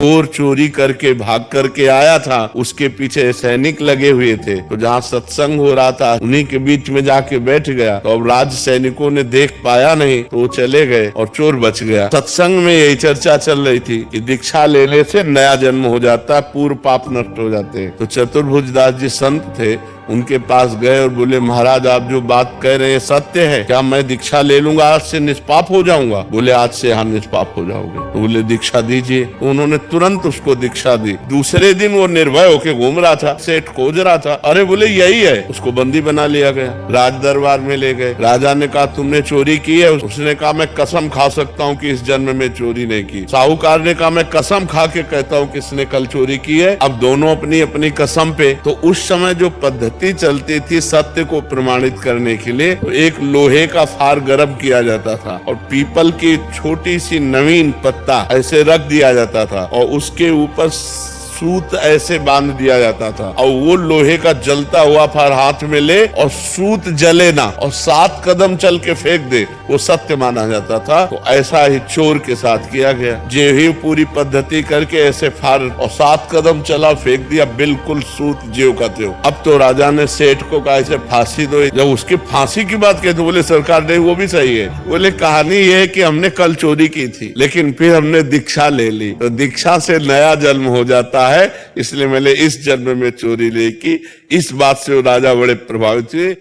चोर चोरी करके भाग करके आया था, उसके पीछे सैनिक लगे हुए थे। तो जहाँ सत्संग हो रहा था उन्हीं के बीच में जाके बैठ गया। तो अब राज सैनिकों ने देख पाया नहीं तो वो चले गए और चोर बच गया। सत्संग में यही चर्चा चल रही थी कि दीक्षा लेने से नया जन्म हो जाता है, पूर्व पाप नष्ट हो जाते हैं। तो चतुर्भुज दास जी संत थे, उनके पास गए और बोले महाराज आप जो बात कह रहे हैं सत्य है क्या? मैं दीक्षा ले लूंगा आज से निष्पाप हो जाऊंगा? बोले आज से हाँ निष्पाप हो जाओगे। तो बोले दीक्षा दीजिए। तो उन्होंने तुरंत उसको दीक्षा दी। दूसरे दिन वो निर्भय होके घूम रहा था, सेठ खोज रहा था। अरे बोले यही है। उसको बंदी बना लिया गया, राज दरबार में ले गए। राजा ने कहा तुमने चोरी की है? उसने कहा मैं कसम खा सकता हूँ कि इस जन्म में चोरी नहीं की। साहूकार ने कहा मैं कसम खा के कहता हूँ किसने कल चोरी की है। अब दोनों अपनी अपनी कसम पे। तो उस समय जो पद्धति चलती थी सत्य को प्रमाणित करने के लिए, तो एक लोहे का फार गर्म किया जाता था और पीपल की छोटी सी नवीन पत्ता ऐसे रख दिया जाता था और उसके ऊपर सूत ऐसे बांध दिया जाता था और वो लोहे का जलता हुआ फार हाथ में ले और सूत जले ना और 7 कदम चल के फेंक दे, वो सत्य माना जाता था। तो ऐसा ही चोर के साथ किया गया। जे ही पूरी पद्धति करके ऐसे फार और 7 कदम चला फेंक दिया, बिल्कुल सूत ज्यों का त्यों। अब तो राजा ने सेठ को कहा इसे फांसी दो। जब उसकी फांसी की बात कहते बोले सरकार नहीं वो भी सही है। बोले कहानी ये है कि हमने कल चोरी की थी लेकिन फिर हमने दीक्षा ले ली, तो दीक्षा से नया जन्म हो जाता है, इसलिए मैंने इस जन्म में चोरी नहीं की। इस बात से वो राजा बड़े प्रभावित हुए।